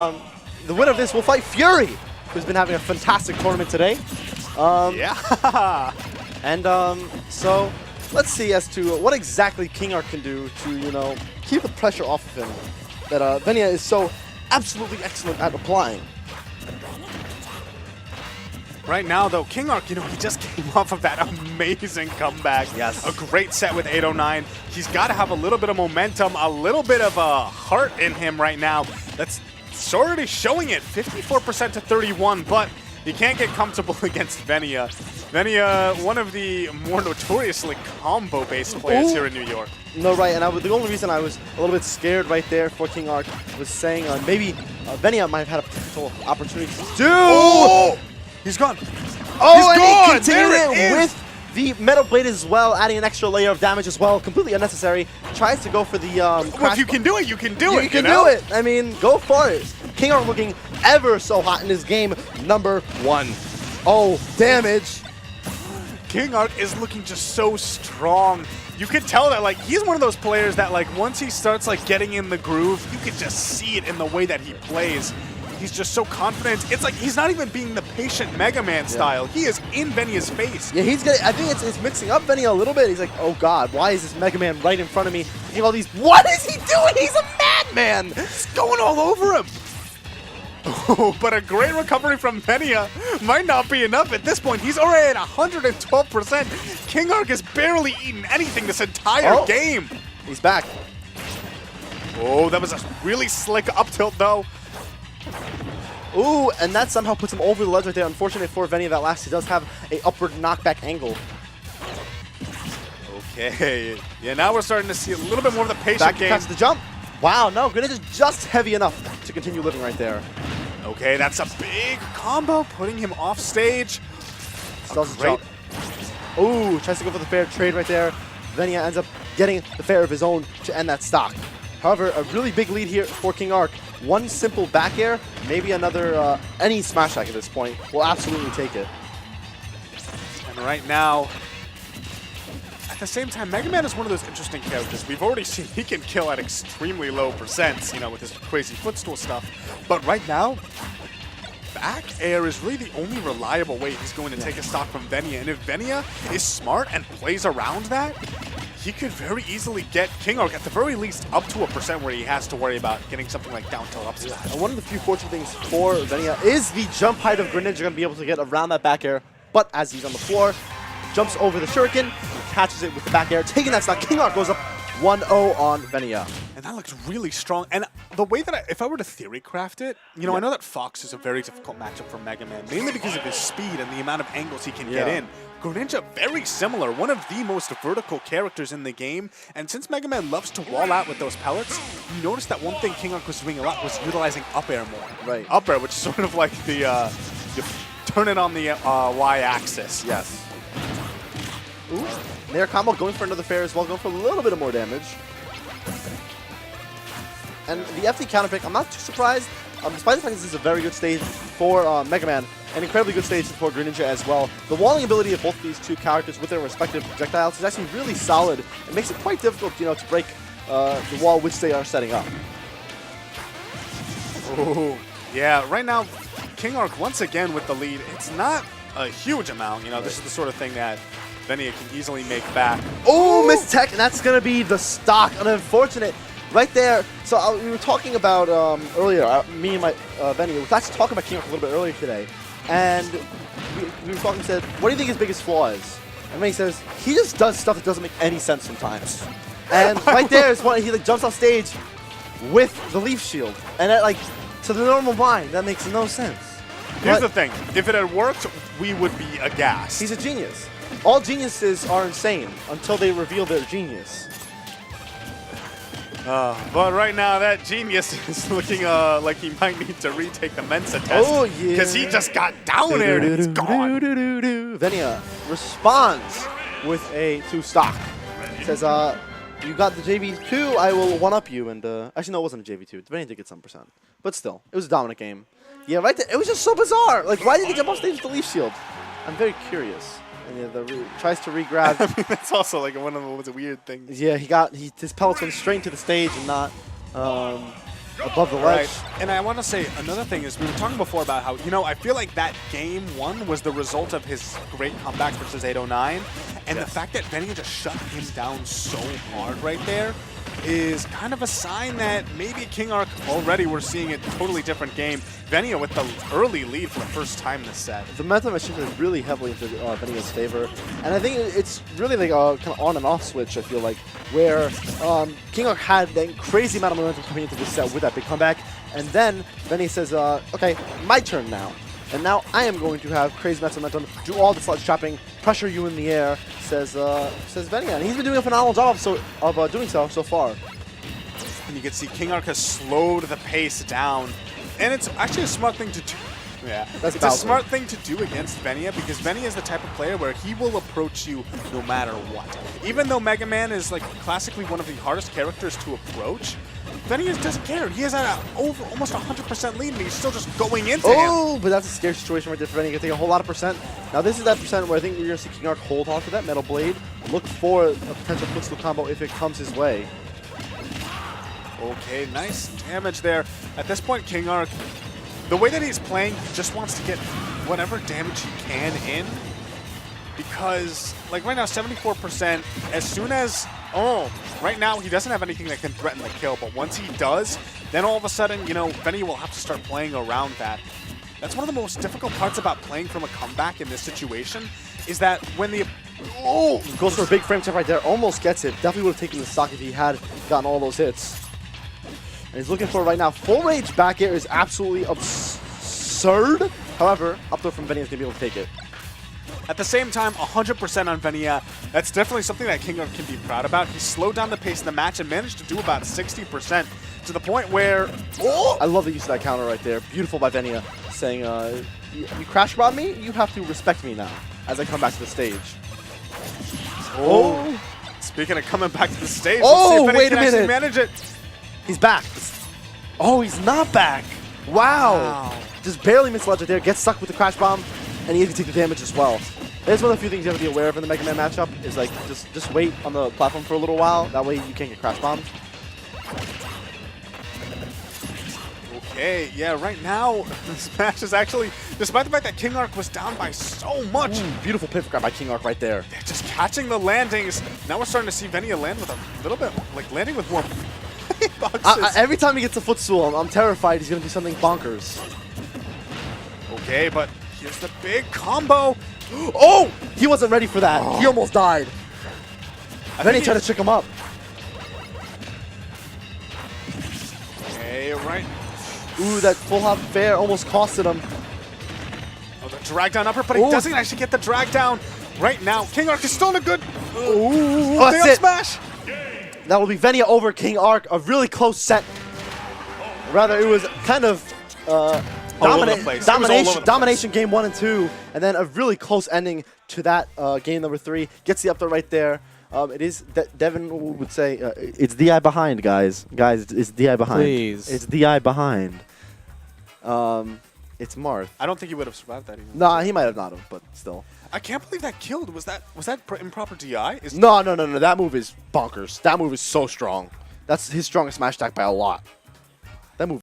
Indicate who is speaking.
Speaker 1: The winner of this will fight Fury, who's been having a fantastic tournament today.
Speaker 2: Yeah.
Speaker 1: And so let's see as to what exactly KingArc can do to, you know, keep the pressure off of him that Venia is so absolutely excellent at applying.
Speaker 2: Right now, though, KingArc, you know, he just came off of that amazing comeback.
Speaker 1: Yes.
Speaker 2: A great set with 809. He's got to have a little bit of momentum, a little bit of a heart in him right now. That's already showing it, 54% to 31, but he can't get comfortable against Venia. Venia, one of the more notoriously combo-based players here in New York.
Speaker 1: No, right, and the only reason I was a little bit scared right there for KingArc was saying maybe Venia might have had a potential opportunity to do.
Speaker 2: Oh! He's gone.
Speaker 1: Oh,
Speaker 2: He's
Speaker 1: and
Speaker 2: gone.
Speaker 1: he continued
Speaker 2: There
Speaker 1: it
Speaker 2: it
Speaker 1: with the Metal Blade as well, adding an extra layer of damage as well. Completely unnecessary. Tries to go for the
Speaker 2: Well, if you can do it, you can do it.
Speaker 1: You can
Speaker 2: know?
Speaker 1: do it. I mean, go for it. KingArc looking ever so hot in his game number 1. Oh, damage.
Speaker 2: KingArc is looking just so strong. You can tell that, like, he's one of those players that, like, once he starts, like, getting in the groove, you can just see it in the way that he plays. He's just so confident. It's like he's not even being the patient Mega Man style. He is in Venia's face.
Speaker 1: Yeah, he's getting. I think it's mixing up Venia a little bit. He's like, oh God, why is this Mega Man right in front of me? Getting all these. What is he doing? He's a madman.
Speaker 2: It's going all over him. Oh, but a great recovery from Venia might not be enough at this point. He's already at 112%. KingArc has barely eaten anything this entire game.
Speaker 1: He's back.
Speaker 2: Oh, that was a really slick up tilt though.
Speaker 1: Ooh, and that somehow puts him over the ledge right there. Unfortunately for Venia, that last he does have a upward knockback angle.
Speaker 2: Okay. Yeah, now we're starting to see a little bit more of the patient
Speaker 1: Back
Speaker 2: game.
Speaker 1: catch the jump. Wow, no, Grenade is just heavy enough to continue living right there.
Speaker 2: Okay, that's a big combo, putting him off stage.
Speaker 1: Still does the jump. Ooh, tries to go for the fair trade right there. Venia ends up getting the fair of his own to end that stock. However, a really big lead here for KingArc. One simple back air, maybe another, any smash attack at this point will absolutely take it.
Speaker 2: And right now, at the same time, Mega Man is one of those interesting characters. We've already seen he can kill at extremely low percents, you know, with his crazy footstool stuff. But right now, back air is really the only reliable way he's going to take a stock from Venia. And if Venia is smart and plays around that, he could very easily get KingArc at the very least up to a percent where he has to worry about getting something like down tilt up smash.
Speaker 1: And one of the few fortunate things for Venia is the jump height of Greninja going to be able to get around that back air. But as he's on the floor, jumps over the shuriken, catches it with the back air, taking that stock. KingArc goes up 1-0 on Venia.
Speaker 2: And that looks really strong. And the way that if I were to theory craft it, you know, I know that Fox is a very difficult matchup for Mega Man, mainly because of his speed and the amount of angles he can get in. Greninja, very similar, one of the most vertical characters in the game. And since Mega Man loves to wall out with those pellets, you notice that one thing KingArc was doing a lot was utilizing up air more.
Speaker 1: Right.
Speaker 2: Up air, which is sort of like the, you turn it on the Y-axis.
Speaker 1: Yes. Ooh, Nair combo going for another fair as well, going for a little bit of more damage. And the FD counter pick, I'm not too surprised. Despite the fact this is a very good stage for Mega Man, an incredibly good stage for Greninja as well. The walling ability of both these two characters with their respective projectiles is actually really solid. It makes it quite difficult, you know, to break the wall which they are setting up.
Speaker 2: Oh, yeah. Right now, KingArc once again with the lead. It's not a huge amount. You know, this is the sort of thing that Venia can easily make back.
Speaker 1: Oh, missed tech, and that's going to be the stock. Unfortunate. Right there. So we were talking about earlier, me and my Venia, we were actually talking about KingArc a little bit earlier today. And we were talking, said, what do you think his biggest flaw is? And Venia says, he just does stuff that doesn't make any sense sometimes. And right there is when he like jumps off stage with the leaf shield. And that, like, to the normal mind, that makes no sense.
Speaker 2: Here's the thing. If it had worked, we would be aghast.
Speaker 1: He's a genius. All geniuses are insane until they reveal their genius.
Speaker 2: But right now, that genius is looking like he might need to retake the Mensa test.
Speaker 1: Oh, yeah.
Speaker 2: Because he just got down air and it's gone.
Speaker 1: Venia responds with a 2 stock. Says, you got the JV2, I will one-up you. And actually, no, it wasn't a JV2. Venia did get some percent. But still, it was a dominant game. Yeah, right there. It was just so bizarre. Like, why did he jump off stage with the leaf shield? I'm very curious. And yeah, tries to re-grab.
Speaker 2: I mean, that's also like one of those weird things.
Speaker 1: Yeah, his pellets went straight into the stage and not above the ledge.
Speaker 2: Right. And I want to say another thing is we were talking before about how, I feel like that game 1 was the result of his great comeback versus 809. And the fact that Venia just shut him down so hard right there is kind of a sign that maybe KingArc already we're seeing a totally different game. Venia with the early lead for the first time this set.
Speaker 1: The momentum has shifted really heavily into Venia's favor, and I think it's really like a kind of on and off switch, I feel like, where KingArc had that crazy amount of momentum coming into this set with that big comeback, and then Venia says, okay, my turn now. And now I am going to have crazy amounts of momentum, do all the sledge chopping, pressure you in the air, says Venia. And he's been doing a phenomenal job of doing so far.
Speaker 2: And you can see KingArc has slowed the pace down. And it's actually a smart thing to do. Yeah, it's a smart thing to do against Venia because Venia is the type of player where he will approach you no matter what. Even though Mega Man is like classically one of the hardest characters to approach, Venia doesn't care. He has over almost 100% lead and he's still just going into him.
Speaker 1: Oh, but that's a scary situation right there for Venia. He can take a whole lot of percent. Now this is that percent where I think you're going to see KingArc hold on to that Metal Blade, look for a potential footstool combo if it comes his way.
Speaker 2: Okay, nice damage there. At this point, KingArc, the way that he's playing, he just wants to get whatever damage he can in. Because, like right now, 74%, as soon as, right now he doesn't have anything that can threaten the kill, but once he does, then all of a sudden, Venia will have to start playing around that. That's one of the most difficult parts about playing from a comeback in this situation, is that when the...
Speaker 1: Goes for a big frame check right there, almost gets it. Definitely would have taken the stock if he had gotten all those hits. And he's looking for it right now. Full rage back air is absolutely absurd. However, up throw from Venia is going to be able to take it.
Speaker 2: At the same time, 100% on Venia. That's definitely something that KingArc can be proud about. He slowed down the pace of the match and managed to do about 60% to the point where...
Speaker 1: I love the use of that counter right there. Beautiful by Venia, saying, you crash bomb me, you have to respect me now as I come back to the stage.
Speaker 2: Speaking of coming back to the stage,
Speaker 1: let's
Speaker 2: see if Venia
Speaker 1: wait a
Speaker 2: can actually
Speaker 1: minute.
Speaker 2: manage it.
Speaker 1: He's back. Oh, he's not back. Wow. Just barely missed ledge right there. Gets stuck with the crash bomb, and he can take the damage as well. There's one of the few things you have to be aware of in the Mega Man matchup is like just wait on the platform for a little while. That way you can't get crash bombed.
Speaker 2: Okay, yeah, right now this match is actually, despite the fact that KingArc was down by so much.
Speaker 1: Beautiful pivot grab by KingArc right there.
Speaker 2: They're just catching the landings. Now we're starting to see Venia land with a little bit, like landing with more boxes.
Speaker 1: Every time he gets a footstool, I'm terrified he's going to do something bonkers.
Speaker 2: Okay, but here's the big combo.
Speaker 1: Oh! He wasn't ready for that. He almost died. Then he tried to trick him up.
Speaker 2: Okay, right.
Speaker 1: Ooh, that full hop fair almost costed him.
Speaker 2: Oh, the drag down upper, but he doesn't actually get the drag down right now. KingArc is still in a good
Speaker 1: that's it.
Speaker 2: smash.
Speaker 1: That will be Venia over KingArc. A really close set. Rather, it was kind of domination game 1 and 2, and then a really close ending to that game number 3. Gets the up throw right there. It is, Devin would say, it's DI behind, guys. Guys, it's DI behind.
Speaker 3: Please.
Speaker 1: It's DI behind. It's Marth.
Speaker 2: I don't think he would have survived that even.
Speaker 1: Nah, he might have not have, but still.
Speaker 2: I can't believe that killed. Was that improper DI?
Speaker 1: No. That move is bonkers. That move is so strong. That's his strongest smash attack by a lot.